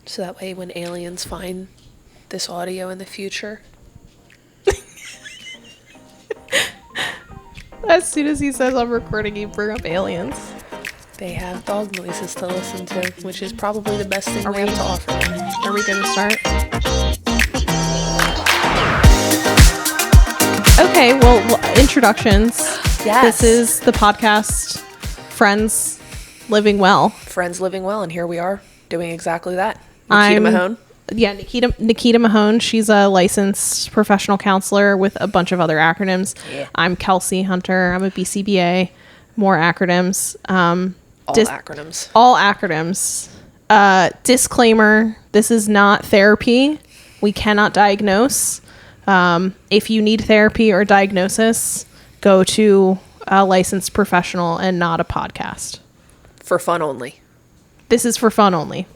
So that way when aliens find this audio in the future. As soon as he says I'm recording, you bring up aliens. They have dog noises to listen to, which is probably the best thing we have to offer. Are we going to start? Okay, well, introductions. Yes. This is the podcast, Friends Living Well. Friends Living Well, and here we are doing exactly that. Nikita Mahone. Yeah, Nikita Mahone. She's a licensed professional counselor with a bunch of other acronyms. Yeah. I'm Kelsey Hunter. I'm a BCBA. More acronyms. Acronyms. All acronyms. Disclaimer, this is not therapy. We cannot diagnose. If you need therapy or diagnosis, go to a licensed professional and not a podcast. For fun only. This is for fun only.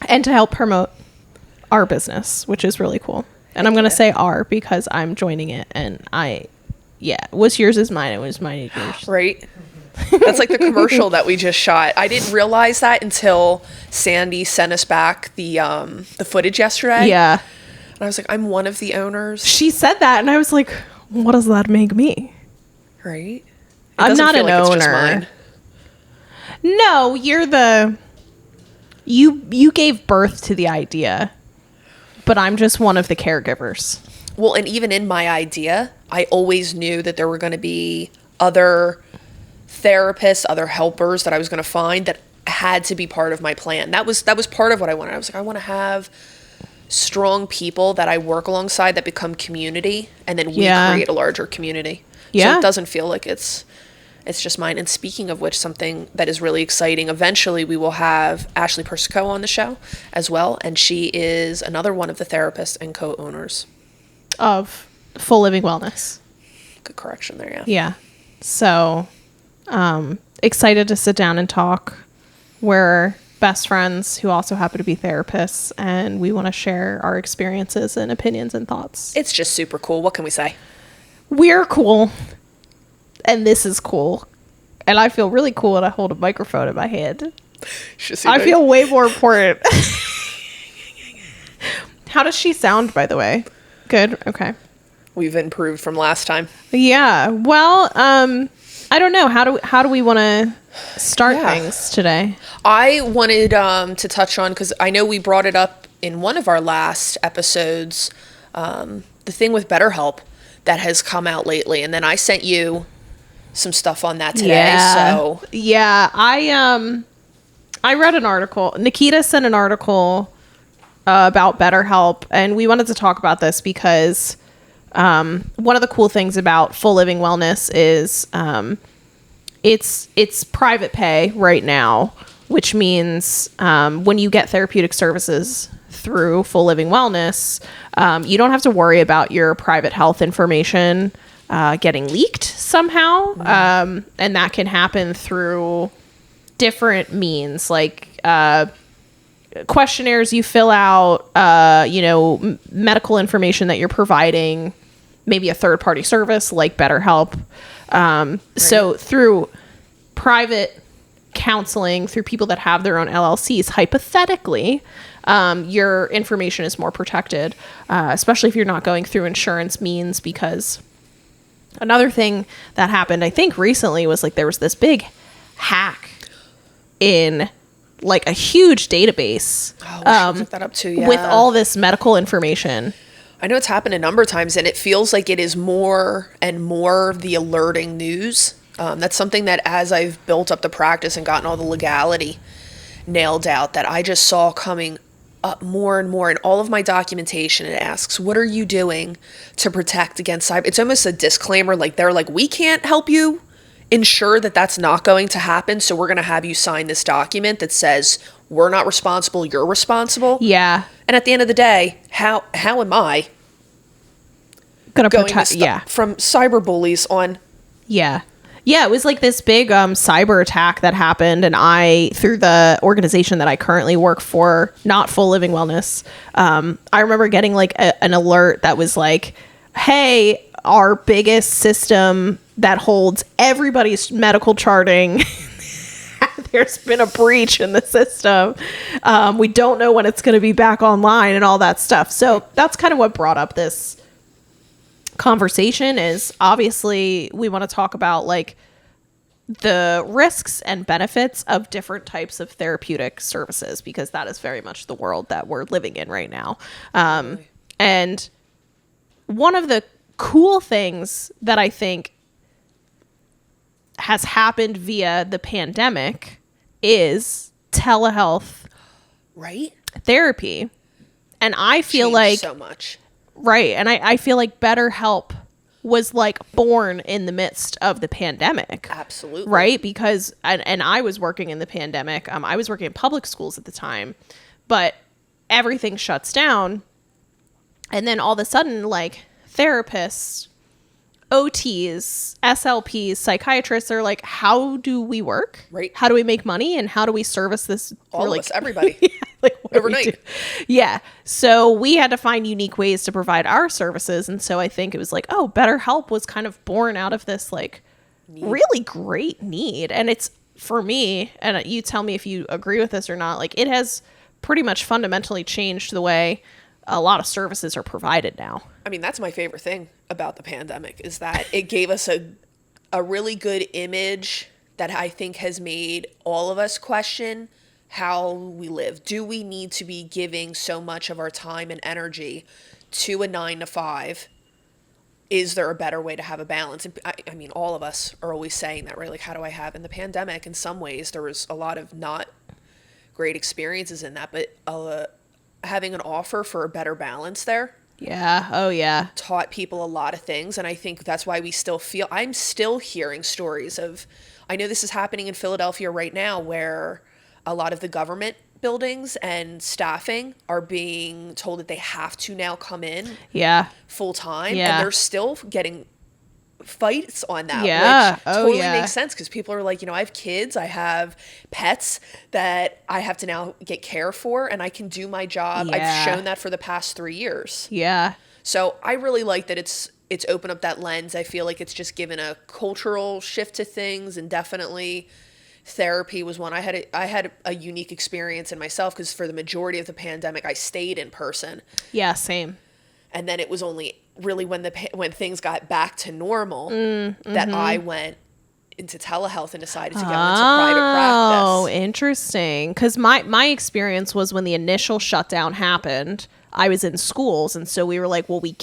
And to help promote our business, which is really cool. And I'm going to say our because I'm joining it. And what's yours is mine. It was mine is yours. Right. That's like the commercial that we just shot. I didn't realize that until Sandy sent us back the footage yesterday. Yeah. And I was like, I'm one of the owners. She said that. And I was like, what does that make me? Right. I'm not an owner. No, you're the... You gave birth to the idea, but I'm just one of the caregivers. Well, and even in my idea, I always knew that there were going to be other therapists, other helpers that I was going to find that had to be part of my plan. That was part of what I wanted. I was like, I want to have strong people that I work alongside that become community, and then we create a larger community. Yeah. So it doesn't feel like it's just mine. And speaking of which, something that is really exciting, eventually we will have Ashley Persico on the show as well. And she is another one of the therapists and co-owners of Full Living Wellness. Good correction there, yeah. Yeah. So, excited to sit down and talk. We're best friends who also happen to be therapists, and we want to share our experiences and opinions and thoughts. It's just super cool. What can we say? We're cool. And this is cool. And I feel really cool when I hold a microphone in my hand. I feel way more important. How does she sound, by the way? Good. Okay. We've improved from last time. Yeah. Well, I don't know. How do we want to start things today? I wanted to touch on, because I know we brought it up in one of our last episodes, the thing with BetterHelp that has come out lately. And then I sent you some stuff on that today. Yeah. So yeah, I read an article. Nikita sent an article about BetterHelp, and we wanted to talk about this because one of the cool things about Full Living Wellness is it's private pay right now, which means when you get therapeutic services through Full Living Wellness, you don't have to worry about your private health information getting leaked somehow. And that can happen through different means, like questionnaires you fill out, medical information that you're providing, maybe a third-party service like BetterHelp. So through private counseling, through people that have their own LLCs, hypothetically, your information is more protected, especially if you're not going through insurance means, because another thing that happened, I think recently, was like there was this big hack in like a huge database look that up too, yeah. with all this medical information. I know it's happened a number of times, and it feels like it is more and more the alerting news. That's something that as I've built up the practice and gotten all the legality nailed out, that I just saw coming up more and more in all of my documentation. It asks, what are you doing to protect against cyber? It's almost a disclaimer. Like they're like, we can't help you ensure that that's not going to happen. So we're going to have you sign this document that says we're not responsible. You're responsible. Yeah. And at the end of the day, how am I going to protect from cyber bullies on? Yeah. Yeah, it was like this big cyber attack that happened, and I, through the organization that I currently work for, not Full Living Wellness, I remember getting like an alert that was like, hey, our biggest system that holds everybody's medical charting there's been a breach in the system. We don't know when it's going to be back online and all that stuff. So that's kind of what brought up this conversation. Is obviously we want to talk about like the risks and benefits of different types of therapeutic services, because that is very much the world that we're living in right now. And one of the cool things that I think has happened via the pandemic is telehealth Right? therapy. And I feel Changed like, so much. right. And I feel like BetterHelp was like born in the midst of the pandemic. Absolutely. Right? Because, and I was working in the pandemic. I was working in public schools at the time, but everything shuts down. And then all of a sudden, like therapists, OTs, SLPs, psychiatrists are like, how do we work? Right. How do we make money? And how do we service this? All of like, us, everybody. yeah, like what do we Overnight. do? Yeah. So we had to find unique ways to provide our services. And so I think it was like, oh, BetterHelp was kind of born out of this like really great need. And it's, for me, and you tell me if you agree with this or not, like it has pretty much fundamentally changed the way a lot of services are provided now. I mean, that's my favorite thing about the pandemic, is that it gave us a really good image that I think has made all of us question how we live. Do we need to be giving so much of our time and energy to a 9 to 5? Is there a better way to have a balance? And I mean, all of us are always saying that, right? Like, how do I have in the pandemic? In some ways, there was a lot of not great experiences in that, but having an offer for a better balance there Yeah. Oh, yeah. taught people a lot of things. And I think that's why I'm still hearing stories of, I know this is happening in Philadelphia right now, where a lot of the government buildings and staffing are being told that they have to now come in Yeah. full time. Yeah. And they're still getting fights on that, Yeah. which Oh, totally yeah. makes sense, because people are like, I have kids, I have pets that I have to now get care for, and I can do my job. Yeah. I've shown that for the past 3 years. Yeah. So I really like that it's opened up that lens. I feel like it's just given a cultural shift to things, and definitely therapy was one. I had a unique experience in myself, because for the majority of the pandemic I stayed in person. Yeah. Same. And then it was only really when things got back to normal that I went into telehealth and decided to go into private Oh, practice. interesting. Because my experience was when the initial shutdown happened, I was in schools. And so we were like, well, we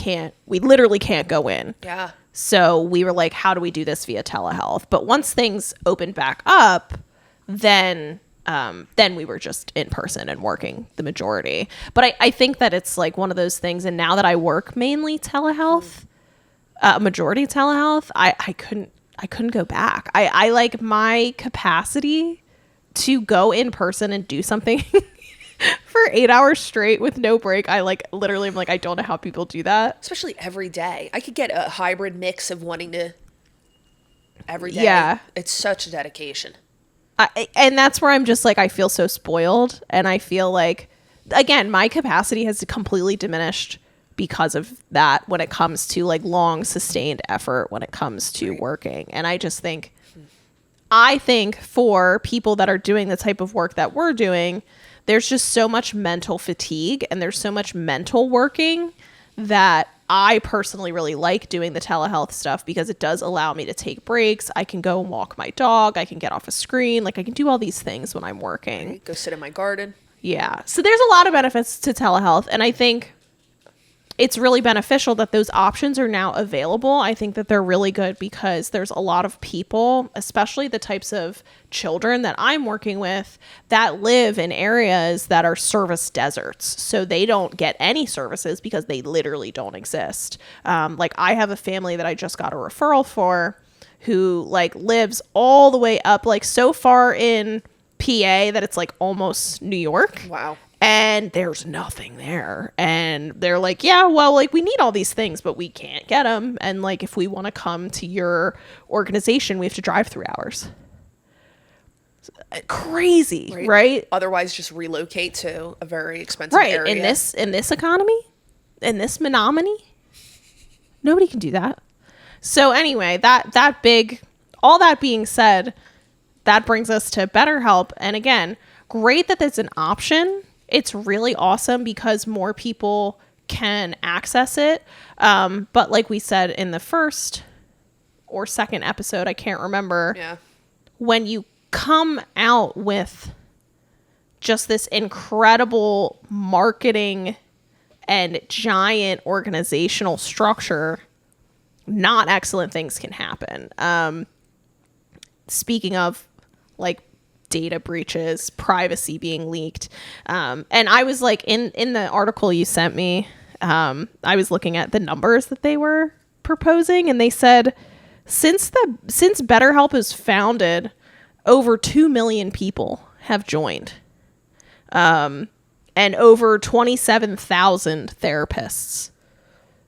literally can't go in. Yeah. So we were like, how do we do this via telehealth? But once things opened back up, then we were just in person and working the majority. But I think that it's like one of those things. And now that I work mainly telehealth, majority telehealth, I couldn't go back. I like my capacity to go in person and do something for 8 hours straight with no break. I like literally, I'm like, I don't know how people do that. Especially every day. I could get a hybrid mix of wanting to every day. Yeah. It's such a dedication. And that's where I'm just like, I feel so spoiled. And I feel like, again, my capacity has completely diminished because of that when it comes to like long sustained effort, when it comes to working. And I just think, for people that are doing the type of work that we're doing, there's just so much mental fatigue and there's so much mental working that I personally really like doing the telehealth stuff, because it does allow me to take breaks. I can go and walk my dog. I can get off a screen. Like I can do all these things when I'm working. Go sit in my garden. Yeah. So there's a lot of benefits to telehealth. And I think it's really beneficial that those options are now available. I think that they're really good because there's a lot of people, especially the types of children that I'm working with, that live in areas that are service deserts. So they don't get any services because they literally don't exist. Like I have a family that I just got a referral for who like lives all the way up, like so far in PA that it's like almost New York. Wow. And there's nothing there. And they're like, yeah, well, like we need all these things, but we can't get them. And like, if we want to come to your organization, we have to drive 3 hours. Crazy, right? Otherwise, just relocate to a very expensive area. Right. In this economy, in this menominee, nobody can do that. So anyway, all that being said, that brings us to BetterHelp. And again, great that it's an option. It's really awesome because more people can access it. But like we said in the first or second episode, I can't remember. Yeah. When you come out with just this incredible marketing and giant organizational structure, not excellent things can happen. Speaking of like data breaches, privacy being leaked. And I was like in the article you sent me, I was looking at the numbers that they were proposing, and they said since BetterHelp is founded, over 2 million people have joined. And over 27,000 therapists.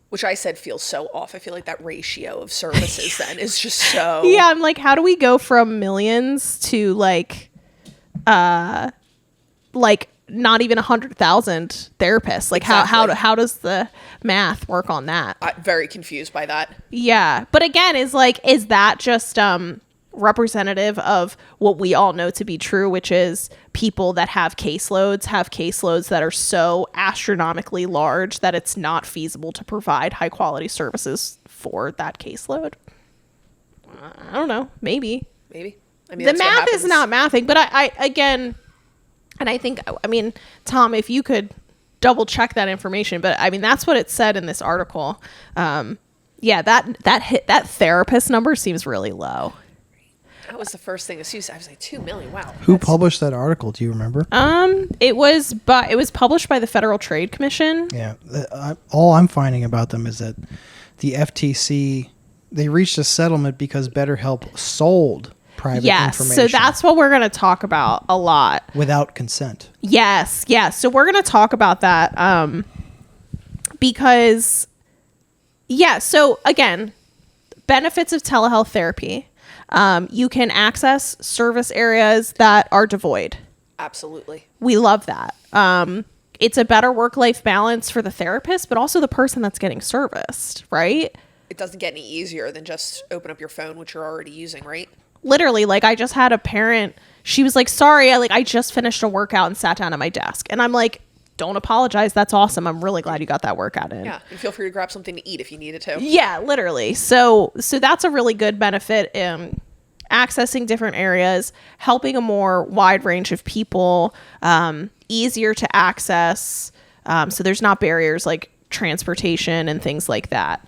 Which I said feels so off. I feel like that ratio of services then is just so... Yeah, I'm like, how do we go from millions to like not even 100,000 therapists? Like Exactly. how does the math work on that? I'm very confused by that. Yeah. But again, is that just representative of what we all know to be true, which is people that have caseloads that are so astronomically large that it's not feasible to provide high quality services for that caseload? I don't know. Maybe. Maybe. I mean, The that's what math is happens. not mathing, but I again, and I think, I mean, Tom, if you could double check that information, but I mean, that's what it said in this article. Yeah, that therapist number seems really low. That was the first thing. I was like, 2 million. Wow. Who published that article? Do you remember? It was published by the Federal Trade Commission. Yeah. All I'm finding about them is that the FTC, they reached a settlement because BetterHelp sold private information. So that's what we're going to talk about a lot. Without consent. Yes. So we're going to talk about that because, so again, benefits of telehealth therapy. You can access service areas that are devoid. Absolutely. We love that. It's a better work-life balance for the therapist, but also the person that's getting serviced, right? It doesn't get any easier than just open up your phone, which you're already using, right? Literally, like I just had a parent, she was like, sorry, I just finished a workout and sat down at my desk. And I'm like, don't apologize. That's awesome. I'm really glad you got that workout in. Yeah. And feel free to grab something to eat if you needed to. Yeah, literally. So that's a really good benefit. Accessing different areas, helping a more wide range of people, easier to access. So there's not barriers like transportation and things like that.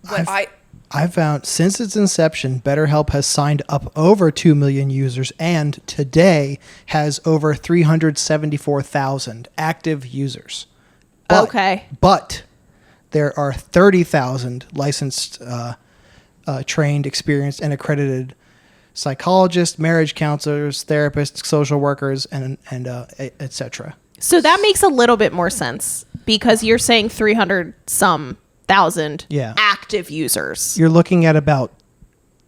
But I found since its inception, BetterHelp has signed up over 2 million users and today has over 374,000 active users. But there are 30,000 licensed, trained, experienced, and accredited psychologists, marriage counselors, therapists, social workers, and etc. So that makes a little bit more sense because you're saying 300 some thousand active users. You're looking at about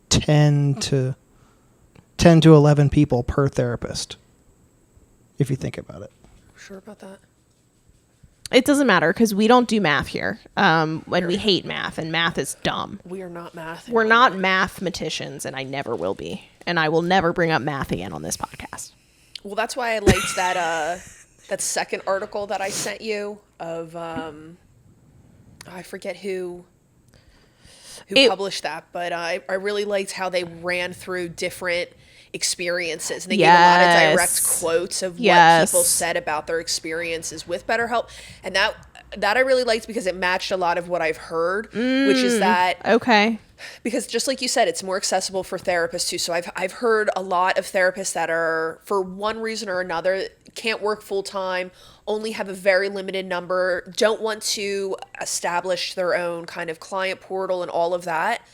10 to 11 people per therapist, if you think about it. sure about that? It doesn't matter because we don't do math here. When we hate math, and math is dumb. We are not math. We're not mathematicians, and I never will be. And I will never bring up math again on this podcast. Well, that's why I liked that that second article that I sent you of I forget who published that, but I really liked how they ran through different experiences, and they gave a lot of direct quotes of what people said about their experiences with BetterHelp, and that I really liked because it matched a lot of what I've heard, which is that because just like you said, it's more accessible for therapists too. So I've heard a lot of therapists that are, for one reason or another, can't work full time, only have a very limited number, don't want to establish their own kind of client portal and all of that.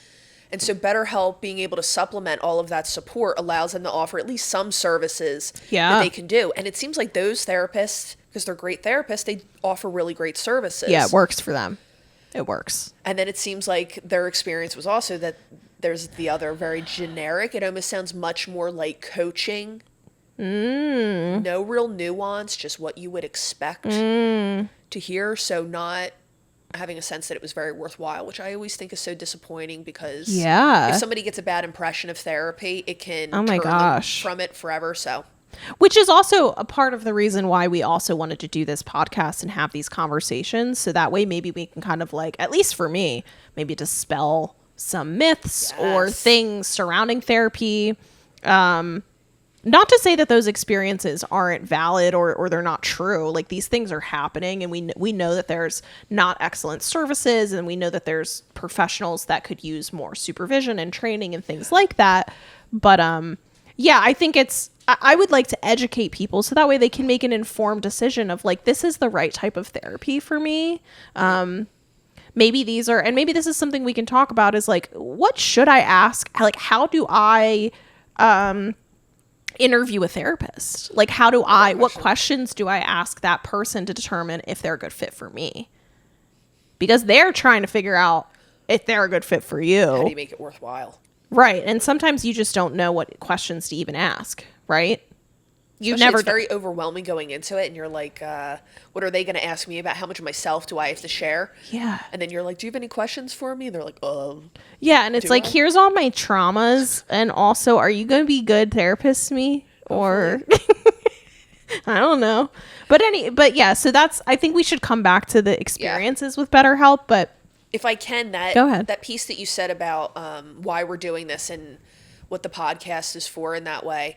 And so BetterHelp being able to supplement all of that support allows them to offer at least some services that they can do. And it seems like those therapists, because they're great therapists, they offer really great services. Yeah, it works for them. It works. And then it seems like their experience was also that there's the other very generic. It almost sounds much more like coaching. No real nuance, just what you would expect to hear. So not having a sense that it was very worthwhile, which I always think is so disappointing because Yeah. if somebody gets a bad impression of therapy, it can Oh my turn them gosh. from it forever. So Which is also a part of the reason why we also wanted to do this podcast and have these conversations. So that way, maybe we can kind of like, at least for me, maybe dispel some myths or Yes. things surrounding therapy. Not to say that those experiences aren't valid or they're not true. Like, these things are happening, and we know that there's not excellent services, and we know that there's professionals that could use more supervision and training and things like that. But yeah, I think I would like to educate people so that way they can make an informed decision of like, this is the right type of therapy for me. Maybe these are, and maybe this is something we can talk about, is like, what should I ask? Like, how do I interview a therapist? Like, what questions do I ask that person to determine if they're a good fit for me? Because they're trying to figure out if they're a good fit for you. how do you make it worthwhile? Right. And sometimes you just don't know what questions to even ask, right? You've Especially never it's very overwhelming going into it, and you're like, what are they going to ask me about? How much of myself do I have to share? Yeah. And then you're like, do you have any questions for me? And they're like, Yeah, and it's Do like, I? here's all my traumas, and also, are you going to be good therapist to me? Or I don't know. But yeah, so I think we should come back to the experiences with BetterHelp, but if I can, Go ahead. that piece that you said about why we're doing this and what the podcast is for in that way,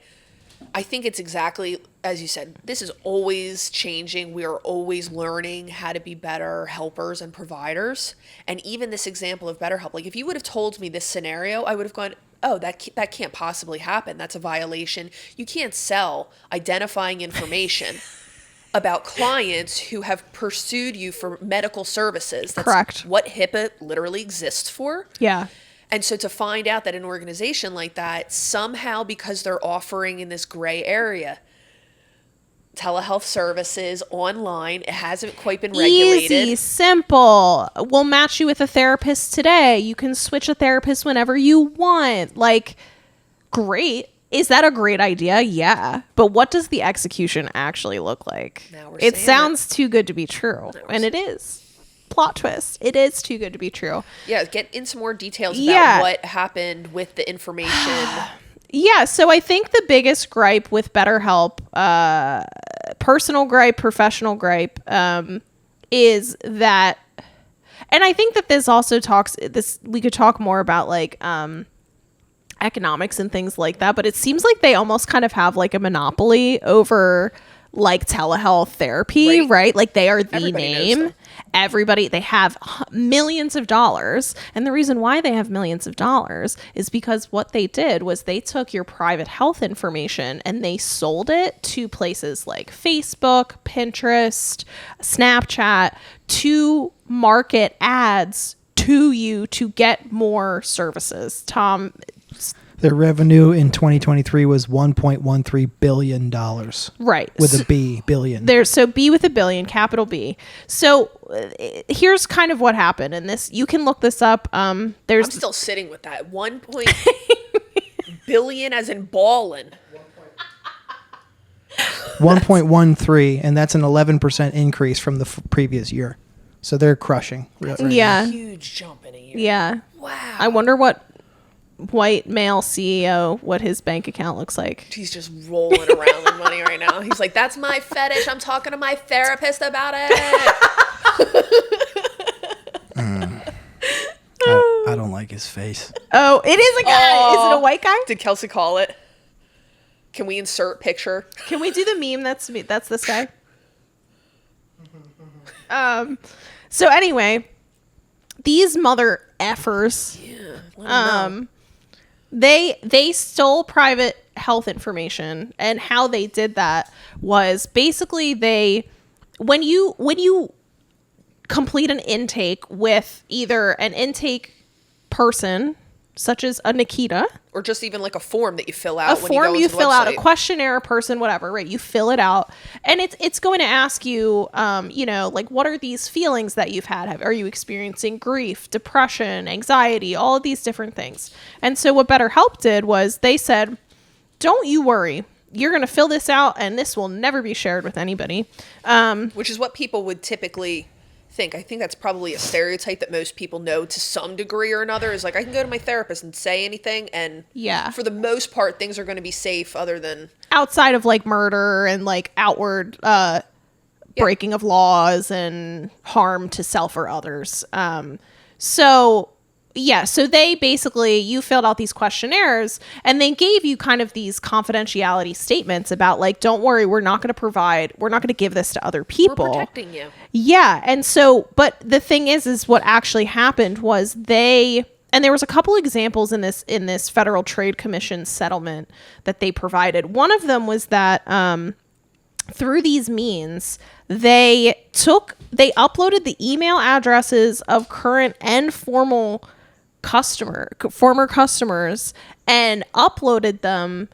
I think it's exactly as you said. This is always changing. We are always learning how to be better helpers and providers. And even this example of BetterHelp, like if you would have told me this scenario, I would have gone, oh, that can't possibly happen. That's a violation. You can't sell identifying information about clients who have pursued you for medical services. That's Correct. what HIPAA literally exists for. yeah. And so to find out that an organization like that, somehow because they're offering in this gray area telehealth services online, it hasn't quite been regulated. Easy, simple. We'll match you with a therapist today. You can switch a therapist whenever you want. Like, great. Is that a great idea? Yeah. But what does the execution actually look like? Now we're It saying sounds too good to be true. And it is. Plot twist. It is too good to be true. Yeah, get into more details about Yeah. what happened with the information. Yeah, so I think the biggest gripe with BetterHelp, personal gripe, professional gripe, is that, and I think that this also we could talk more about like economics and things like that, but it seems like they almost kind of have like a monopoly over like telehealth therapy, right? Like they are the Everybody knows name. them. Everybody, they have millions of dollars. And the reason why they have millions of dollars is because what they did was they took your private health information and they sold it to places like Facebook, Pinterest, Snapchat to market ads to you to get more services. Tom, Their revenue in 2023 was $1.13 billion. right. With a B, billion. There's so B with a billion, capital B. So here's kind of what happened, and this you can look this up. I'm There's still sitting with that. 1 billion as in ballin'. 1.13, and that's an 11% increase from the previous year. So they're crushing. Right now. yeah, Huge jump in a year. yeah. Wow. I wonder what white male CEO what his bank account looks like. He's just rolling around with money right now. He's like, that's my fetish. I'm talking to my therapist about it. I don't like his face. Oh, it is a guy. Is it a white guy? Did Kelsey call it? Can we insert picture? Can we do the meme? That's me. That's this guy. So anyway, these mother effers. Yeah. Let him know. They stole private health information, and how they did that was basically when you complete an intake with either an intake person such as a Nikita, Or just even like a form that you fill out. a when form you, go you into the fill out, a website. questionnaire person, whatever, right? You fill it out, and it's going to ask you, like, what are these feelings that you've had? Are you experiencing grief, depression, anxiety, all of these different things? And so what BetterHelp did was they said, don't you worry. You're going to fill this out, and this will never be shared with anybody. Which is what people would typically think. I think that's probably a stereotype that most people know to some degree or another, is like, I can go to my therapist and say anything, and Yeah. for the most part, things are going to be safe other than... Outside of like murder and like outward breaking of laws and harm to self or others. So they basically, you filled out these questionnaires and they gave you kind of these confidentiality statements about like, don't worry, we're not going to give this to other people. We're protecting you. Yeah. And so, but the thing is what actually happened was and there was a couple examples in this Federal Trade Commission settlement that they provided. One of them was that, through these means, they uploaded the email addresses of current and former customers and uploaded them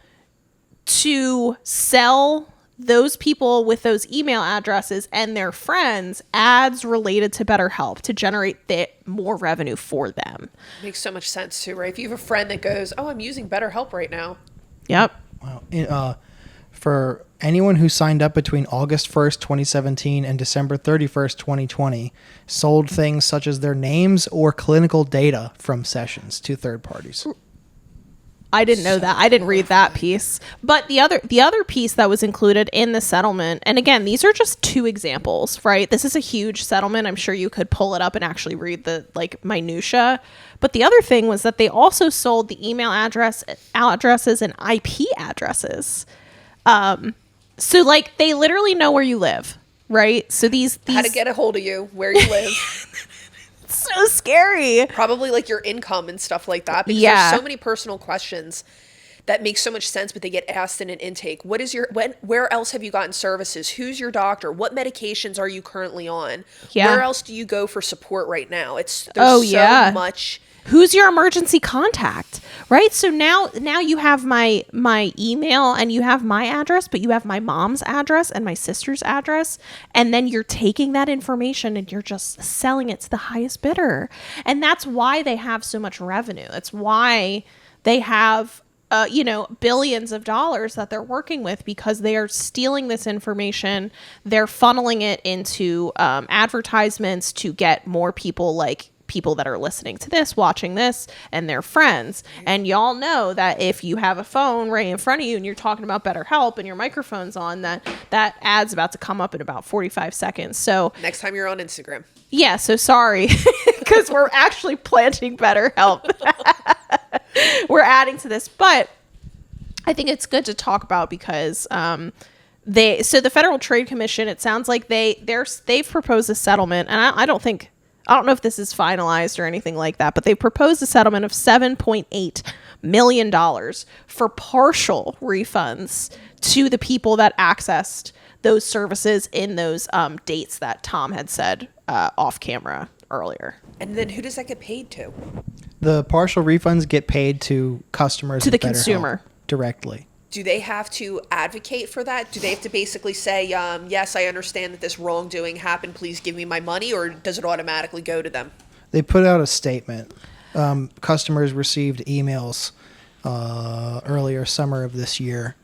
to sell those people with those email addresses and their friends ads related to BetterHelp to generate more revenue for them. Makes so much sense too, right? If you have a friend that goes, oh, I'm using BetterHelp right now. Yep. Wow. For anyone who signed up between August 1st, 2017 and December 31st, 2020, sold things such as their names or clinical data from sessions to third parties. I didn't know that. I didn't read that piece. But the other piece that was included in the settlement, and again, these are just two examples, right? This is a huge settlement. I'm sure you could pull it up and actually read the like minutia. But the other thing was that they also sold the email addresses and IP addresses. So like they literally know where you live, right? So these how to get a hold of you, where you live. So scary. Probably like your income and stuff like that, because Yeah. there's so many personal questions that make so much sense, but they get asked in an intake. What is where else have you gotten services? Who's your doctor? What medications are you currently on? Yeah. Where else do you go for support right now? There's so much. Who's your emergency contact, right? So now you have my email and you have my address, but you have my mom's address and my sister's address. And then you're taking that information and you're just selling it to the highest bidder. And that's why they have so much revenue. That's why they have, billions of dollars that they're working with, because they are stealing this information. They're funneling it into advertisements to get more people, like people that are listening to this, watching this, and their friends. And y'all know that if you have a phone right in front of you and you're talking about BetterHelp and your microphone's on, that ad's about to come up in about 45 seconds. So Next time you're on Instagram. yeah, so sorry, because we're actually planting BetterHelp. We're adding to this, but I think it's good to talk about because the Federal Trade Commission, it sounds like they've proposed a settlement, and I don't know if this is finalized or anything like that, but they proposed a settlement of $7.8 million for partial refunds to the people that accessed those services in those dates that Tom had said off camera earlier. And then who does that get paid to? The partial refunds get paid to customers, To the of BetterHelp consumer. directly. Do they have to advocate for that? Do they have to basically say, yes, I understand that this wrongdoing happened, please give me my money, or does it automatically go to them? They put out a statement. Customers received emails earlier summer of this year.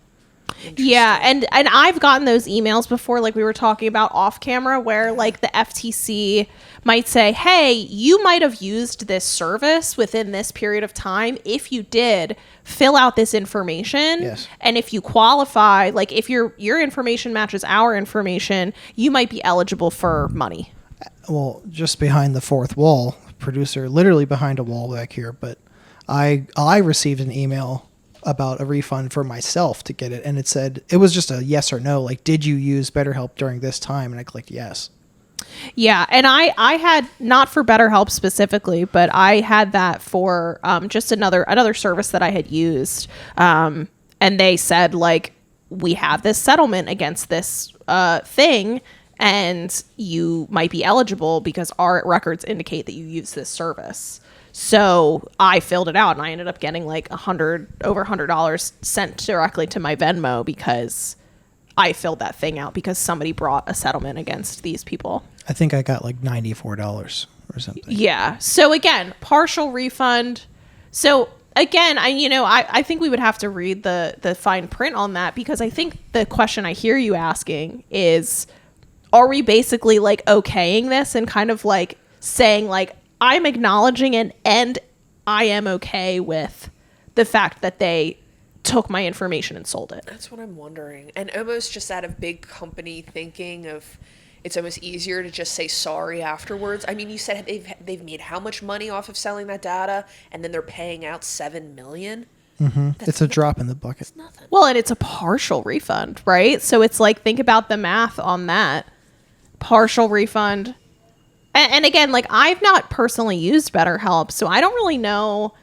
Yeah, and I've gotten those emails before, like we were talking about off camera, where like the FTC might say, hey, you might have used this service within this period of time. If you did, fill out this information. Yes. And if you qualify, like if your information matches our information, you might be eligible for money. Well, just behind the fourth wall, producer, literally behind a wall back here, but I received an email about a refund for myself to get it, and it said it was just a yes or no, like, did you use BetterHelp during this time? And I clicked yes. Yeah, and I had, not for BetterHelp specifically, but I had that for just another service that I had used, and they said, like, we have this settlement against this thing, and you might be eligible because our records indicate that you use this service. So I filled it out, and I ended up getting like over $100 sent directly to my Venmo because I filled that thing out because somebody brought a settlement against these people. I think I got like $94 or something. Yeah. So again, partial refund. So again, I think we would have to read the fine print on that, because I think the question I hear you asking is, are we basically like okaying this and kind of like saying like, I'm acknowledging and I am okay with the fact that they took my information and sold it? That's what I'm wondering. And almost just out of big company thinking of, it's almost easier to just say sorry afterwards. I mean, you said they've made how much money off of selling that data, and then they're paying out $7 million. It's a drop in the bucket. It's nothing. Well, and it's a partial refund, right? So it's like, think about the math on that. Partial refund. And again, like, I've not personally used BetterHelp, so I don't really know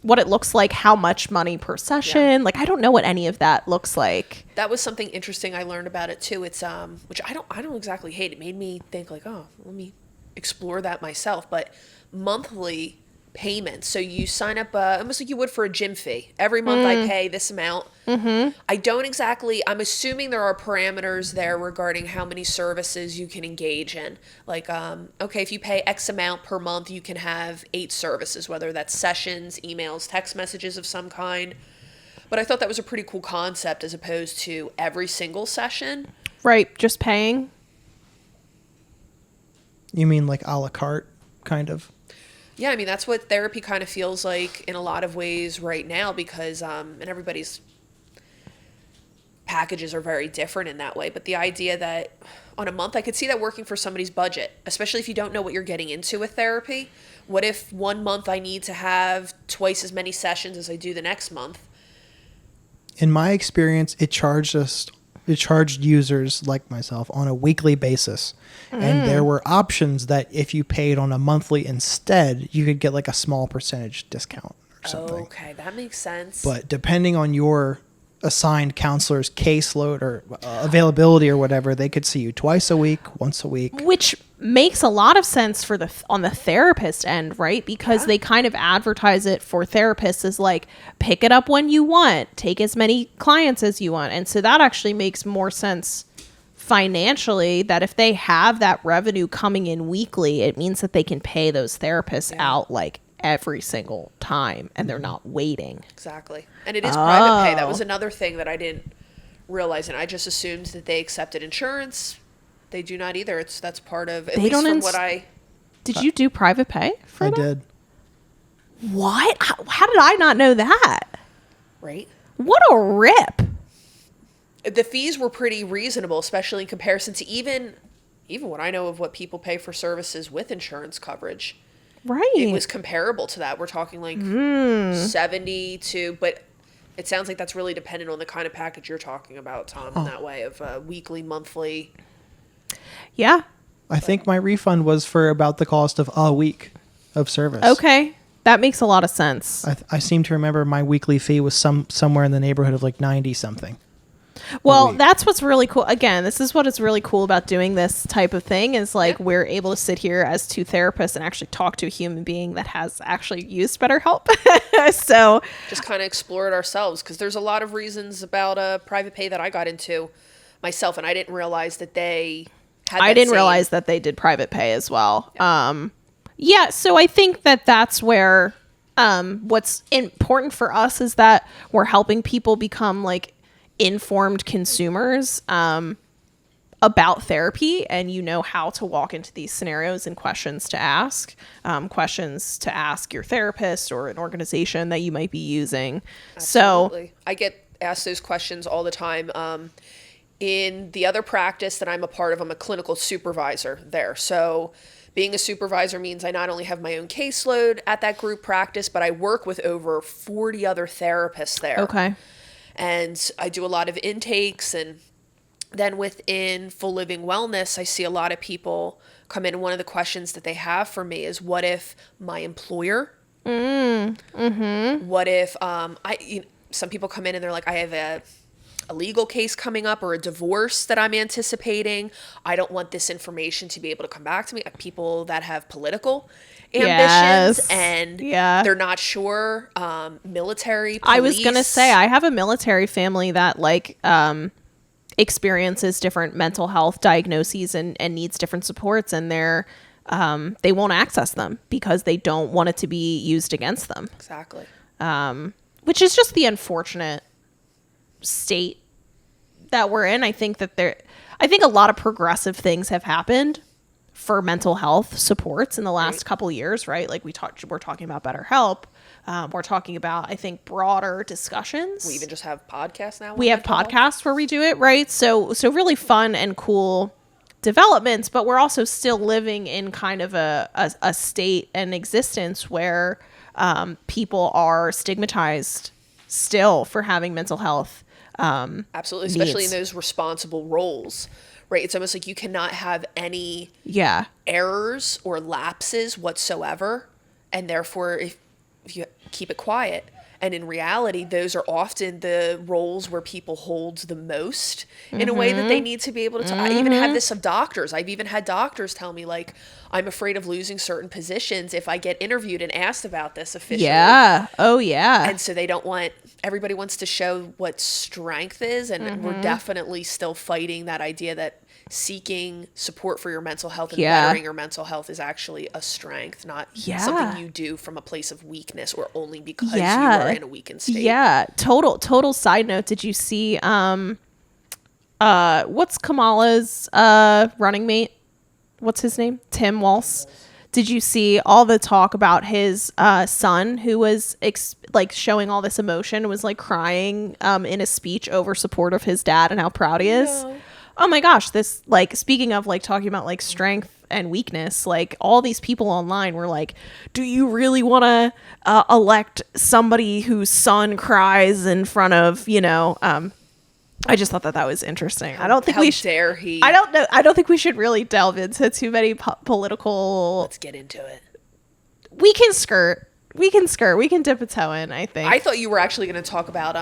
what it looks like, how much money per session. Yeah. Like, I don't know what any of that looks like. That was something interesting I learned about it too. It's which I don't exactly hate. It made me think like, oh, let me explore that myself. But monthly payments. So you sign up almost like you would for a gym fee. Every month I pay this amount. I don't exactly, I'm assuming there are parameters there regarding how many services you can engage in. Like, okay, if you pay X amount per month, you can have 8 services, whether that's sessions, emails, text messages of some kind. But I thought that was a pretty cool concept as opposed to every single session. Right, just paying. You mean like a la carte, kind of? Yeah, I mean, that's what therapy kind of feels like in a lot of ways right now because, and everybody's packages are very different in that way. But the idea that on a month, I could see that working for somebody's budget, especially if you don't know what you're getting into with therapy. What if one month I need to have twice as many sessions as I do the next month? In my experience, it charged users like myself on a weekly basis. And there were options that if you paid on a monthly instead, you could get like a small percentage discount or something. Okay, that makes sense. But depending on your assigned counselor's caseload or availability or whatever, they could see you twice a week, once a week. Which makes a lot of sense for on the therapist end, right? Because they kind of advertise it for therapists as like, pick it up when you want, take as many clients as you want. And so that actually makes more sense financially, that if they have that revenue coming in weekly, it means that they can pay those therapists out like every single time and they're not waiting. Exactly. And it is private pay. That was another thing that I didn't realize, and I just assumed that they accepted insurance. They do not either. That's part of, at They least don't from what I... Did you do private pay for I that? did. What? How did I not know that? Right? What a rip. The fees were pretty reasonable, especially in comparison to even what I know of what people pay for services with insurance coverage. Right. It was comparable to that. We're talking like 70 to, but it sounds like that's really dependent on the kind of package you're talking about, Tom, in that way of weekly, monthly. Yeah. I think my refund was for about the cost of a week of service. Okay. That makes a lot of sense. I seem to remember my weekly fee was somewhere in the neighborhood of like 90 something. Well, that's what's really cool. Again, this is what is really cool about doing this type of thing is like we're able to sit here as 2 therapists and actually talk to a human being that has actually used BetterHelp. So just kind of explore it ourselves, because there's a lot of reasons about private pay that I got into myself, and I didn't realize that they had I that didn't same- realize that they did private pay as well. Yeah, so I think that that's where what's important for us is that we're helping people become like informed consumers about therapy, and you know how to walk into these scenarios and questions to ask your therapist or an organization that you might be using. Absolutely. I get asked those questions all the time. In the other practice that I'm a part of, I'm a clinical supervisor there. So being a supervisor means I not only have my own caseload at that group practice, but I work with over 40 other therapists there. Okay. And I do a lot of intakes, and then within Full Living Wellness, I see a lot of people come in, and one of the questions that they have for me is, what if my employer, what if some people come in and they're like, I have a legal case coming up or a divorce that I'm anticipating. I don't want this information to be able to come back to me. People that have political ambitions and they're not sure. Military, police. I was going to say, I have a military family that like experiences different mental health diagnoses and needs different supports, and they won't access them because they don't want it to be used against them. Exactly. Which is just the unfortunate state that we're in, I think a lot of progressive things have happened for mental health supports in the last couple of years, right? Like we're talking about BetterHelp. We're talking about, I think, broader discussions. We even just have podcasts now. We have podcasts where we do it, right? So really fun and cool developments, but we're also still living in kind of a state and existence where people are stigmatized still for having mental health absolutely, especially needs. in those responsible roles, right? It's almost like you cannot have any Yeah. errors or lapses whatsoever, and therefore if you keep it quiet. And in reality, those are often the roles where people hold the most in a way that they need to be able to. I even have this of doctors. I've even had doctors tell me, like, I'm afraid of losing certain positions if I get interviewed and asked about this officially. Yeah. Oh, yeah. And so they don't want, everybody wants to show what strength is. And we're definitely still fighting that idea that seeking support for your mental health and bettering your mental health is actually a strength, not something you do from a place of weakness or only because you are in a weakened state. Yeah. Total side note. Did you see, what's Kamala's, running mate? What's his name? Tim Walz. Did you see all the talk about his son who was like showing all this emotion, was like crying in a speech over support of his dad and how proud he is? No. Oh my gosh, this, like, speaking of like talking about like strength and weakness, like all these people online were like, do you really want to elect somebody whose son cries in front of, I just thought that was interesting. I don't think How dare he? I don't know. I don't think we should really delve into too many political. Let's get into it. We can skirt. We can dip a toe in, I think. I thought you were actually going to talk about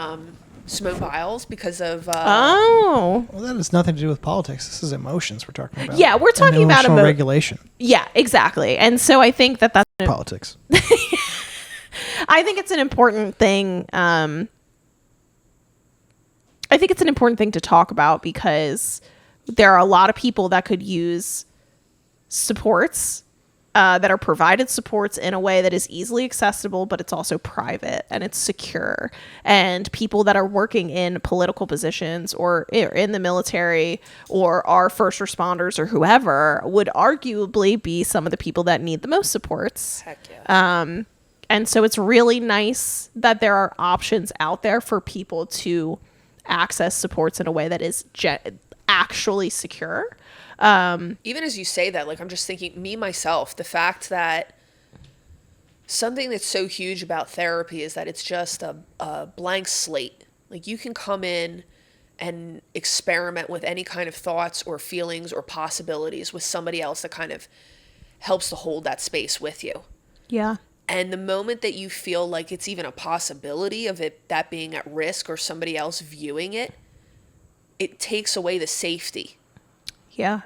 Simone Biles because of well, that has nothing to do with politics. This is emotions we're talking about. Yeah, we're talking about emotional regulation. Yeah, exactly. And so I think that's politics. I think it's an important thing. I think it's an important thing to talk about because there are a lot of people that could use supports that are provided supports in a way that is easily accessible, but it's also private and it's secure. And people that are working in political positions or in the military or are first responders or whoever would arguably be some of the people that need the most supports. Heck yeah. And so it's really nice that there are options out there for people to access supports in a way that is actually secure. Even as you say that, like, I'm just thinking, me, myself, the fact that something that's so huge about therapy is that it's just a blank slate. Like, you can come in and experiment with any kind of thoughts or feelings or possibilities with somebody else that kind of helps to hold that space with you. Yeah. And the moment that you feel like it's even a possibility of that being at risk or somebody else viewing it, it takes away the safety. Yeah.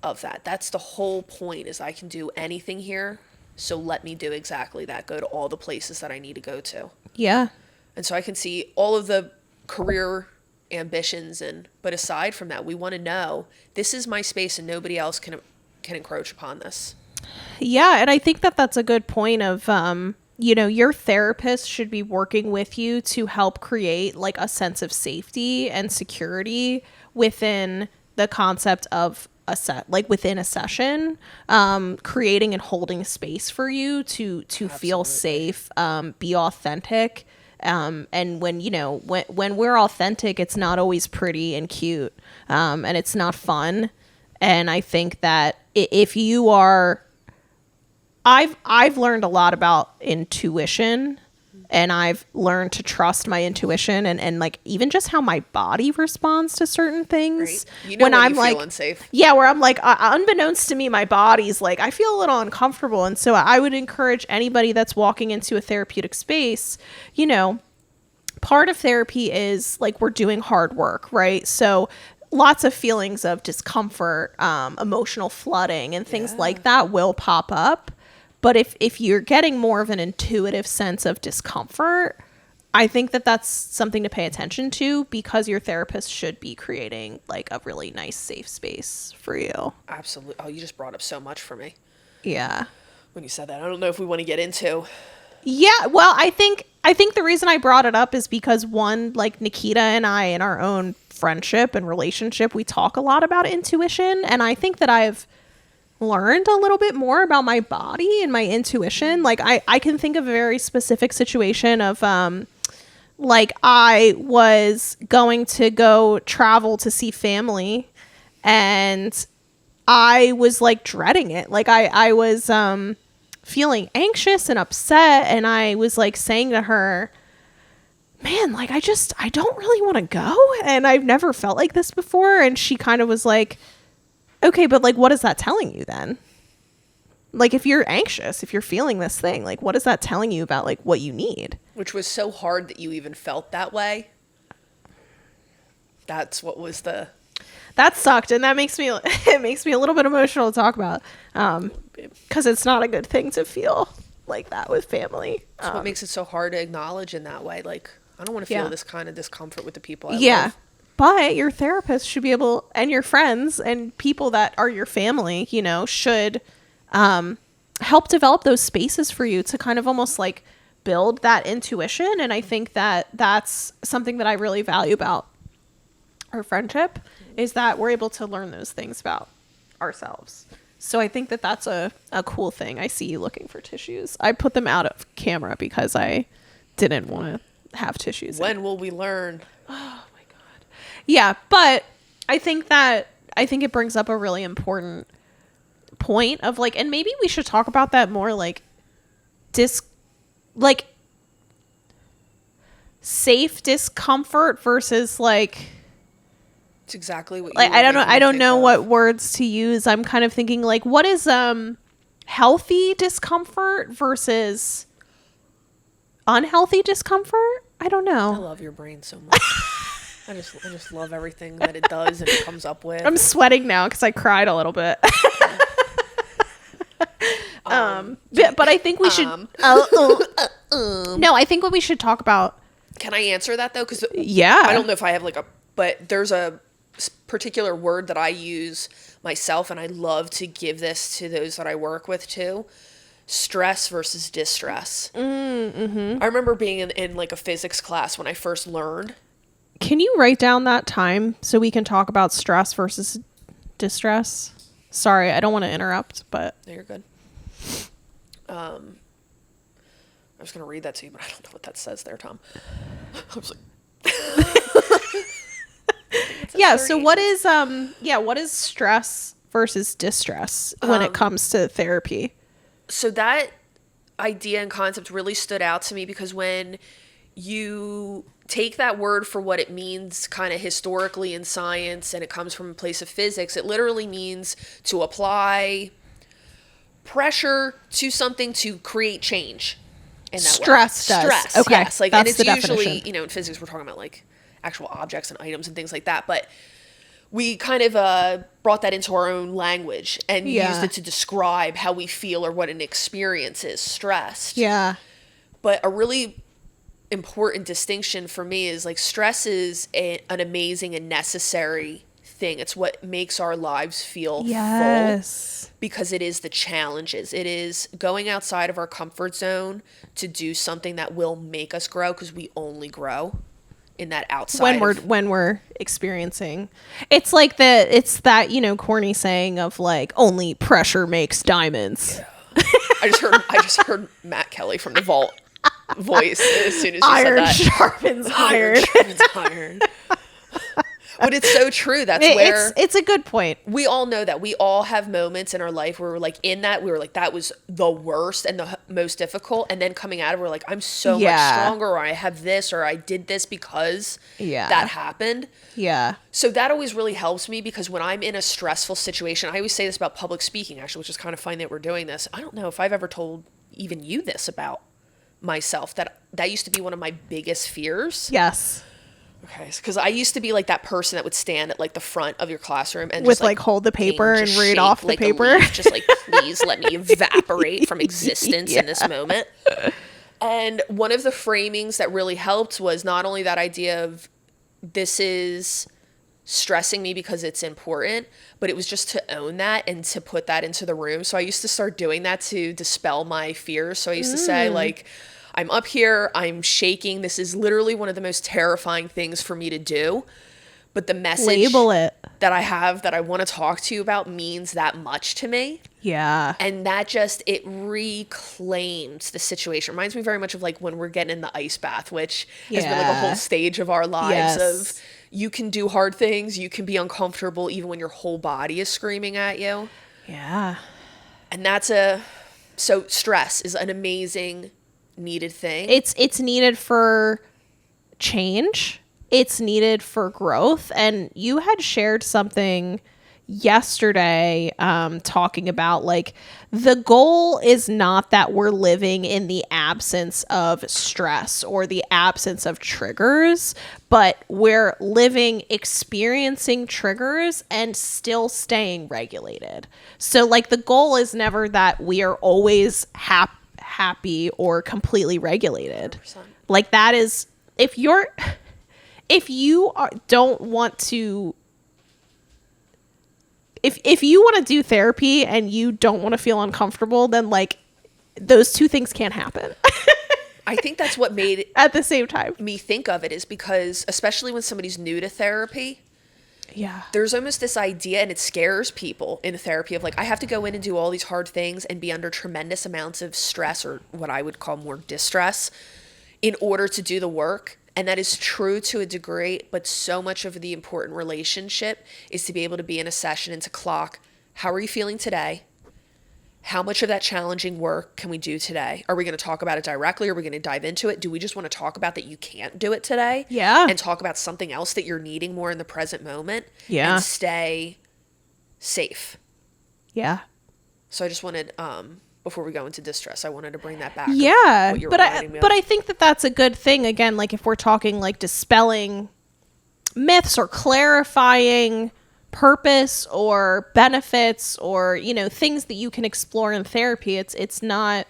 Of that. That's the whole point, is I can do anything here, so let me do exactly that. Go to all the places that I need to go to. Yeah. And so I can see all of the career ambitions, but aside from that, we want to know this is my space and nobody else can encroach upon this. Yeah, and I think that that's a good point of your therapist should be working with you to help create like a sense of safety and security within the concept of within a session, creating and holding space for you to feel safe, be authentic. And when we're authentic, it's not always pretty and cute, and it's not fun. And I think that if you are, I've learned a lot about intuition, and I've learned to trust my intuition and like even just how my body responds to certain things. Right. You know when I'm like, feel unsafe. Yeah, where I'm like, unbeknownst to me, my body's like, I feel a little uncomfortable. And so I would encourage anybody that's walking into a therapeutic space, part of therapy is like we're doing hard work, right? So lots of feelings of discomfort, emotional flooding and things like that will pop up. But if you're getting more of an intuitive sense of discomfort, I think that that's something to pay attention to, because your therapist should be creating like a really nice safe space for you. Absolutely. Oh, you just brought up so much for me. Yeah. When you said that, I don't know if we want to get into. Yeah. Well, I think I think the reason I brought it up is because one, like Nikita and I in our own friendship and relationship, we talk a lot about intuition. And I think that I've learned a little bit more about my body and my intuition. Like I can think of a very specific situation of like I was going to go travel to see family and I was like dreading it. Like I was feeling anxious and upset, and I was like saying to her, man, like I don't really want to go, and I've never felt like this before. And she kind of was like, okay, but like what is that telling you then? Like if you're anxious, if you're feeling this thing, like what is that telling you about like what you need? Which was so hard that you even felt that way. That's what was the... That sucked, and that makes me it makes me a little bit emotional to talk about, because it's not a good thing to feel like that with family. That's what makes it so hard to acknowledge in that way. Like, I don't want to feel this kind of discomfort with the people I love. But your therapist should be able, and your friends and people that are your family, you know, should help develop those spaces for you to kind of almost like build that intuition. And I think that that's something that I really value about our friendship, is that we're able to learn those things about ourselves. So I think that that's a cool thing. I see you looking for tissues. I put them out of camera because I didn't want to have tissues. When will we learn? Oh my God. Yeah, but I think it brings up a really important point of like, and maybe we should talk about that more, like safe discomfort versus like... It's exactly what you like. I don't know what words to use. I'm kind of thinking like, what is healthy discomfort versus unhealthy discomfort? I don't know. I love your brain so much. I just love everything that it does and it comes up with. I'm sweating now because I cried a little bit. But I think we should. No, I think what we should talk about. Can I answer that though? Because yeah, I don't know if I have like but there's a particular word that I use myself, and I love to give this to those that I work with too. Stress versus distress. I remember being in like a physics class when I first learned. Can you write down that time so we can talk about stress versus distress? Sorry, I don't want to interrupt, but... No, you're good. I was going to read that to you, but I don't know what that says there, Tom. I was like... Yeah, so what is stress versus distress when it comes to therapy? So that idea and concept really stood out to me because when you take that word for what it means kind of historically in science, and it comes from a place of physics, it literally means to apply pressure to something to create change. In that Stress way. does. Stress, okay. yes. Like, That's and it's the usually, definition. you know, in physics we're talking about like actual objects and items and things like that, but we kind of brought that into our own language and used it to describe how we feel or what an experience is, stressed. Yeah. But a really important distinction for me is like stress is an amazing and necessary thing. It's what makes our lives feel full, because it is the challenges. It is going outside of our comfort zone to do something that will make us grow, because we only grow in that outside when we're experiencing. It's like that, you know, corny saying of like, only pressure makes diamonds. Yeah. I just heard Matt Kelly from The Vault voice as soon as you Iron said that. Sharpens iron. Iron sharpens iron. But it's so true. That's where it's a good point. We all know that. We all have moments in our life where we're like in that, we were like, that was the worst and the most difficult. And then coming out of it, we're like, I'm so much stronger, or I have this, or I did this because that happened. Yeah. So that always really helps me, because when I'm in a stressful situation, I always say this about public speaking, actually, which is kind of funny that we're doing this. I don't know if I've ever told even you this about myself, that used to be one of my biggest fears. Yes. Okay, because I used to be like that person that would stand at like the front of your classroom and with just like hold the paper and read off the like paper. Just like, please let me evaporate from existence in this moment. And one of the framings that really helped was not only that idea of this is stressing me because it's important, but it was just to own that and to put that into the room. So I used to start doing that to dispel my fears. So I used to say like, I'm up here, I'm shaking. This is literally one of the most terrifying things for me to do. But the message Label it. that I have that I want to talk to you about means that much to me. Yeah. And that just, it reclaims the situation. Reminds me very much of like when we're getting in the ice bath, which has been like a whole stage of our lives of you can do hard things, you can be uncomfortable even when your whole body is screaming at you. Yeah. And so stress is an amazing needed thing. It's needed for change. It's needed for growth. And you had shared something yesterday talking about like the goal is not that we're living in the absence of stress or the absence of triggers, but we're living experiencing triggers and still staying regulated. So like the goal is never that we are always happy or completely regulated. 100%. Like that is if you don't want to if you want to do therapy and you don't want to feel uncomfortable, then like those two things can't happen I think that's what made at the same time. me think of it is because especially when somebody's new to therapy, Yeah. there's almost this idea, and it scares people in therapy, of like, I have to go in and do all these hard things and be under tremendous amounts of stress, or what I would call more distress, in order to do the work. And that is true to a degree, but so much of the important relationship is to be able to be in a session and to clock, how are you feeling today? How much of that challenging work can we do today? Are we going to talk about it directly? Are we going to dive into it? Do we just want to talk about that you can't do it today? Yeah. And talk about something else that you're needing more in the present moment? Yeah. And stay safe. Yeah. So I just wanted, before we go into distress, I wanted to bring that back. Yeah. What you were But reminding me of. I think that that's a good thing. Again, like if we're talking like dispelling myths or clarifying purpose or benefits or, you know, things that you can explore in therapy, it's not,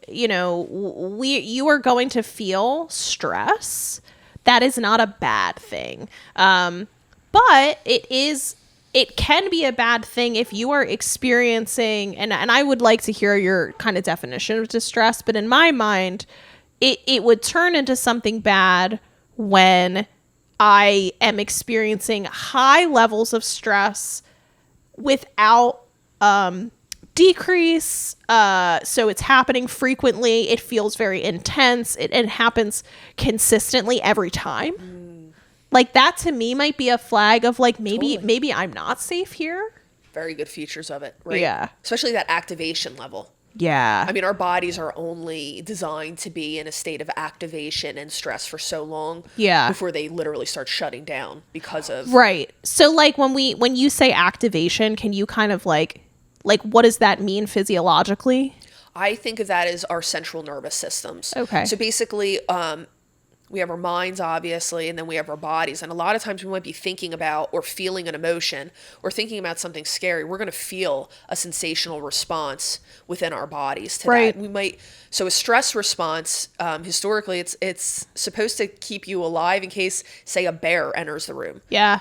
you know, you are going to feel stress. That is not a bad thing. But it can be a bad thing if you are experiencing, and I would like to hear your kind of definition of distress, but in my mind, it would turn into something bad when I am experiencing high levels of stress without decrease. So it's happening frequently. It feels very intense. It happens consistently every time. Like that to me might be a flag of like maybe I'm not safe here. Very good features of it, right? Yeah. Especially that activation level. Yeah. I mean, our bodies are only designed to be in a state of activation and stress for so long before they literally start shutting down because of... Right. So like when you say activation, can you kind of like what does that mean physiologically? I think of that as our central nervous systems. Okay. So basically, we have our minds, obviously, and then we have our bodies. And a lot of times we might be thinking about or feeling an emotion or thinking about something scary. We're going to feel a sensational response within our bodies to that. We might, so a stress response, historically, it's supposed to keep you alive in case, say, a bear enters the room. Yeah.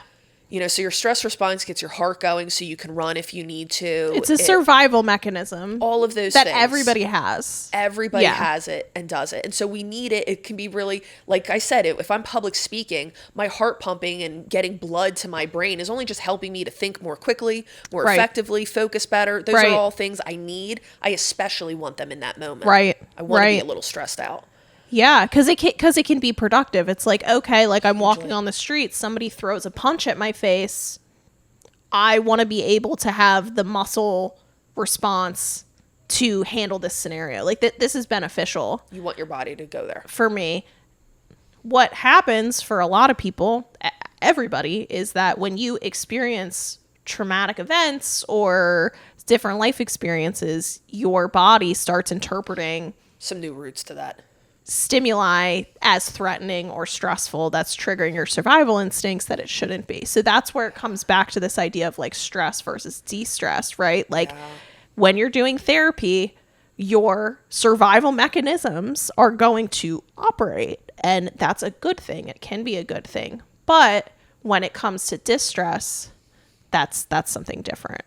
You know, so your stress response gets your heart going so you can run if you need to. It's a survival mechanism. All of those that things. Everybody has. Everybody has it and does it. And so we need it. It can be really, like I said, if I'm public speaking, my heart pumping and getting blood to my brain is only just helping me to think more quickly, more effectively, focus better. Those are all things I need. I especially want them in that moment. Right. I want to be a little stressed out. Yeah, because it can be productive. It's like, okay, like I'm walking on the street, somebody throws a punch at my face. I want to be able to have the muscle response to handle this scenario. Like this is beneficial. You want your body to go there. For me, what happens for a lot of people, everybody, is that when you experience traumatic events or different life experiences, your body starts interpreting some new roots to that. Stimuli as threatening or stressful that's triggering your survival instincts that it shouldn't be. So that's where it comes back to this idea of like stress versus de-stress, right? Like when you're doing therapy, your survival mechanisms are going to operate, and that's a good thing. It can be a good thing. But when it comes to distress, that's something different.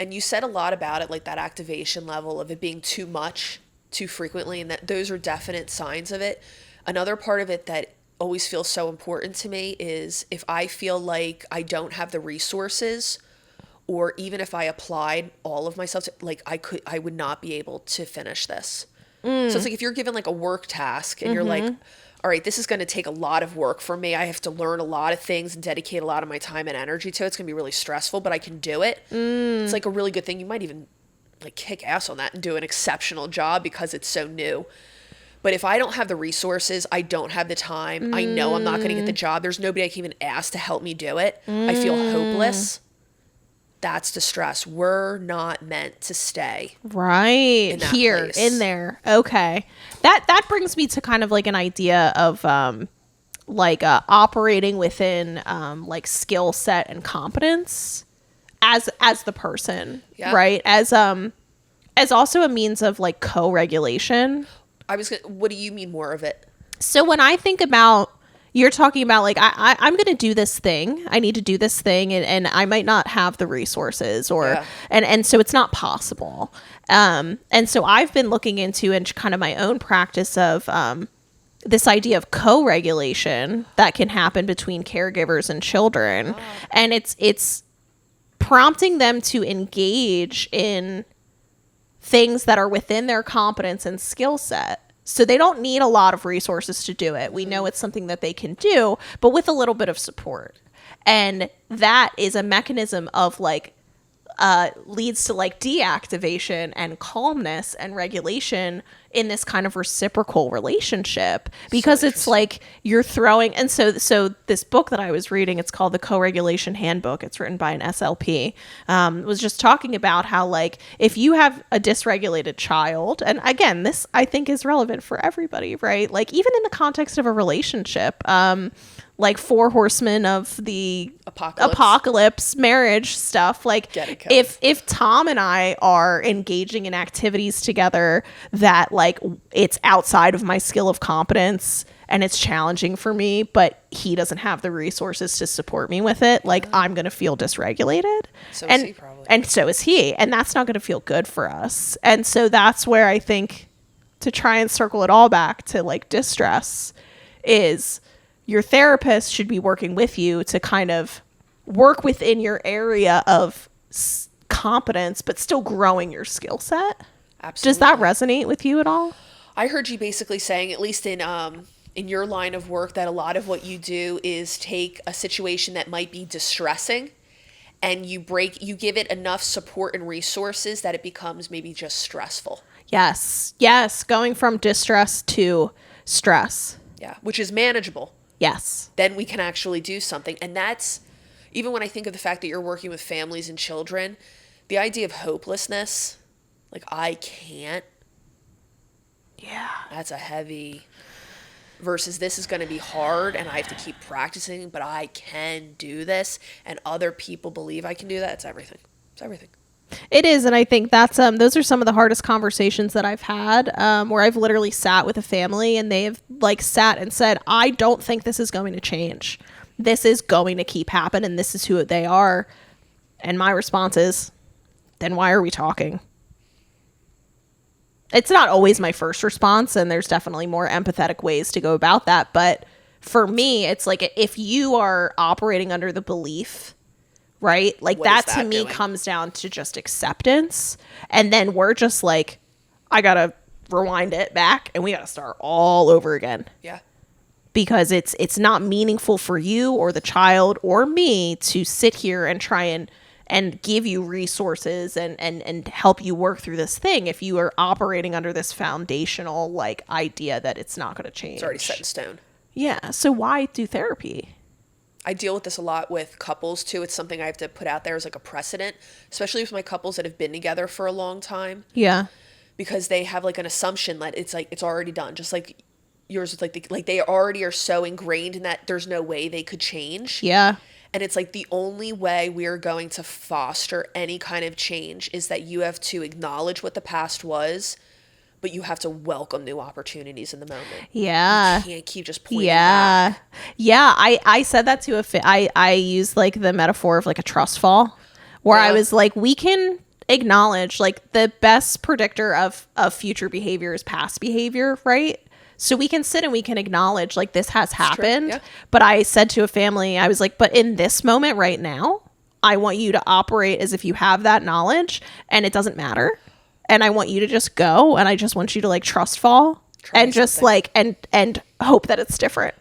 And you said a lot about it, like that activation level of it being too much too frequently, and that those are definite signs of it. Another part of it that always feels so important to me is if I feel like I don't have the resources, or even if I applied all of myself to, like I would not be able to finish this. So it's like if you're given like a work task and you're like, all right, this is going to take a lot of work for me. I have to learn a lot of things and dedicate a lot of my time and energy to it. It's going to be really stressful, but I can do it. It's like a really good thing. You might even like kick ass on that and do an exceptional job because it's so new. But if I don't have the resources, I don't have the time, I know I'm not going to get the job. There's nobody I can even ask to help me do it. I feel hopeless. That's the stress. We're not meant to stay Right here place. in there. Okay, that brings me to kind of like an idea of operating within like skill set and competence as the person, right? As also a means of like co-regulation. What do you mean more of it? So when I think about, you're talking about like, I'm going to do this thing. I need to do this thing, and I might not have the resources and so it's not possible. And so I've been looking into and kind of my own practice of this idea of co-regulation that can happen between caregivers and children. And it's prompting them to engage in things that are within their competence and skill set. So they don't need a lot of resources to do it. We know it's something that they can do, but with a little bit of support. And that is a mechanism of like, leads to like deactivation and calmness and regulation in this kind of reciprocal relationship, because it's like you're throwing. And so this book that I was reading, it's called The Co-Regulation Handbook. It's written by an SLP, was just talking about how like if you have a dysregulated child, and again, this I think is relevant for everybody, right? Like even in the context of a relationship, like 4 horsemen of the apocalypse marriage stuff. Like if Tom and I are engaging in activities together that like it's outside of my skill of competence and it's challenging for me, but he doesn't have the resources to support me with it, like I'm going to feel dysregulated. So is he probably. And so is he. And that's not going to feel good for us. And so that's where I think, to try and circle it all back to like distress, is your therapist should be working with you to kind of work within your area of competence, but still growing your skill set. Absolutely. Does that resonate with you at all? I heard you basically saying, at least in your line of work, that a lot of what you do is take a situation that might be distressing and you give it enough support and resources that it becomes maybe just stressful. Yes. Going from distress to stress. Yeah. Which is manageable. Yes. Then we can actually do something. And that's, even when I think of the fact that you're working with families and children, the idea of hopelessness, like I can't. Yeah. That's a heavy, versus this is going to be hard and I have to keep practicing, but I can do this and other people believe I can do that. It's everything. It's everything. It is, and I think that's those are some of the hardest conversations that I've had, where I've literally sat with a family and they have like sat and said, I don't think this is going to change. This is going to keep happening, and this is who they are. And my response is, then why are we talking? It's not always my first response, and there's definitely more empathetic ways to go about that. But for me, it's like if you are operating under the belief, right? Like that to me comes down to just acceptance. And then we're just like, I got to rewind it back and we got to start all over again. Yeah. Because it's not meaningful for you or the child or me to sit here and try and give you resources and help you work through this thing if you are operating under this foundational like idea that it's not going to change. It's already set in stone. Yeah. So why do therapy? I deal with this a lot with couples too. It's something I have to put out there as like a precedent, especially with my couples that have been together for a long time. Yeah. Because they have like an assumption that it's like, it's already done. Just like yours is like they already are so ingrained in that there's no way they could change. Yeah. And it's like the only way we're going to foster any kind of change is that you have to acknowledge what the past was, but you have to welcome new opportunities in the moment. Yeah. You can't keep just pointing back. Yeah. I said that to I used like the metaphor of like a trust fall where I was like, we can acknowledge, like, the best predictor of future behavior is past behavior, right? So we can sit and we can acknowledge, like, this has happened. yeah. But I said to a family, I was like, but in this moment right now, I want you to operate as if you have that knowledge and it doesn't matter. And I want you to just go, and I just want you to, like, trust fall and just something. like and hope that it's different.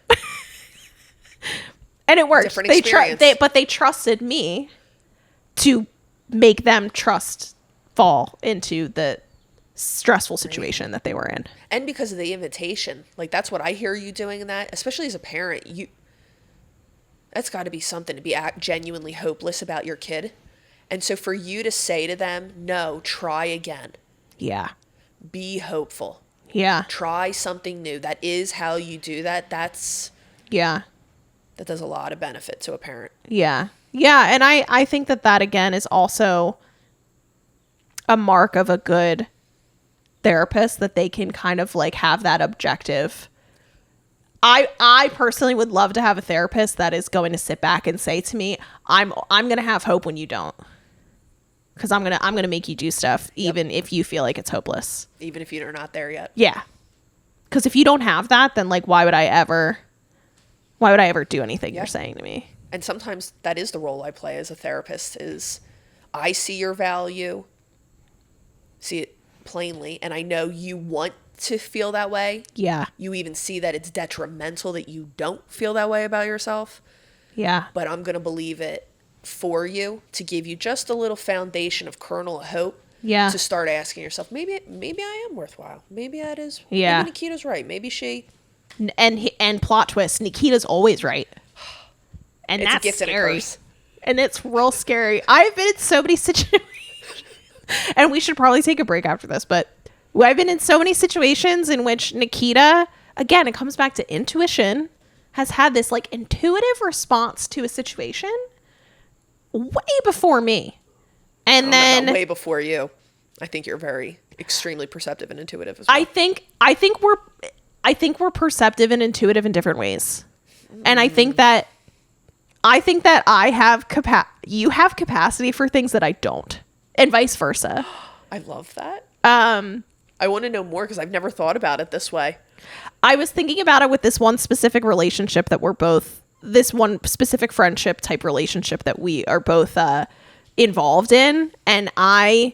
And it worked. Different experience. But they trusted me to make them trust fall into the stressful situation that they were in. And because of the invitation, like, that's what I hear you doing in that, especially as a parent. That's got to be something to be genuinely hopeless about your kid. And so for you to say to them, no, try again, Yeah. be hopeful, Yeah. try something new. That is how you do that. Yeah. That does a lot of benefit to a parent. Yeah. Yeah. And I think that again is also a mark of a good therapist, that they can kind of, like, have that objective. I personally would love to have a therapist that is going to sit back and say to me, I'm going to have hope when you don't. Because I'm gonna make you do stuff even if you feel like it's hopeless. Even if you're not there yet. Yeah. Because if you don't have that, then, like, why would I ever do anything you're saying to me? And sometimes that is the role I play as a therapist, is I see your value, see it plainly, and I know you want to feel that way. Yeah. You even see that it's detrimental that you don't feel that way about yourself. Yeah. But I'm going to believe it for you, to give you just a little foundation of kernel of hope. Yeah. To start asking yourself, maybe I am worthwhile. Maybe that is. Yeah. Maybe Nikita's right. Maybe she. And plot twist, Nikita's always right. And It's a that's gift and a scary. curse. And it's real scary. I've been in so many situations. And we should probably take a break after this, but I've been in so many situations in which Nikita, again, it comes back to intuition, has had this, like, intuitive response to a situation way before me. And I don't know then about way before you. I think you're very extremely perceptive and intuitive as well. I think we're perceptive and intuitive in different ways. And I think that I have you have capacity for things that I don't, and vice versa. I love that. I want to know more, because I've never thought about it this way. I was thinking about it with this one specific relationship that we're both, this one specific friendship type relationship that we are both involved in. And I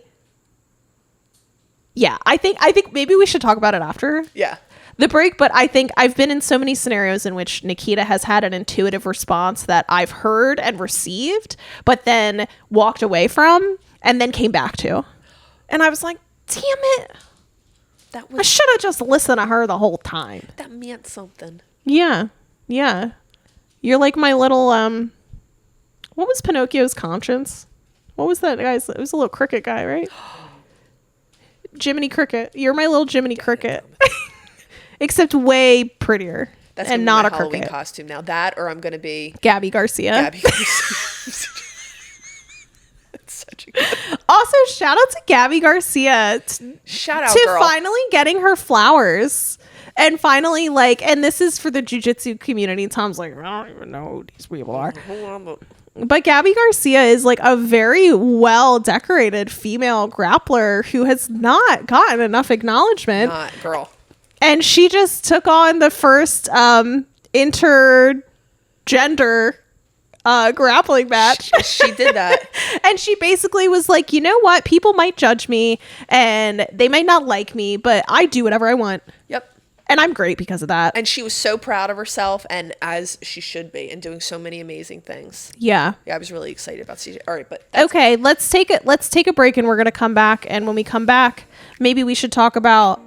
think maybe we should talk about it after Yeah. the break. But I think I've been in so many scenarios in which Nikita has had an intuitive response that I've heard and received, but then walked away from and then came back to. And I was like, damn it. I should have just listened to her the whole time. That meant something. Yeah. Yeah. You're like my little, what was Pinocchio's conscience? What was that guy's? It was a little cricket guy, right? Jiminy Cricket. You're my little Jiminy Cricket. Except way prettier. That's and gonna not be a my Halloween cricket. costume now. That, or I'm going to be Gabby Garcia. Gabby. That's such a good. Also, shout out to Gabby Garcia Shout out, to girl. finally getting her flowers. And finally, like, and this is for the jiu-jitsu community. Tom's like, I don't even know who these people are. But Gabby Garcia is, like, a very well decorated female grappler who has not gotten enough acknowledgement. Not, girl. And she just took on the first intergender grappling match. She did that. And she basically was like, you know what? People might judge me and they might not like me, but I do whatever I want. Yep. And I'm great because of that. And she was so proud of herself, and as she should be, and doing so many amazing things. Yeah. Yeah, I was really excited about CJ. All right, but Okay, let's take a break, and we're going to come back. And when we come back, maybe we should talk about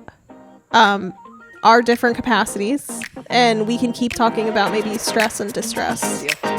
our different capacities, and we can keep talking about maybe stress and distress. Yeah.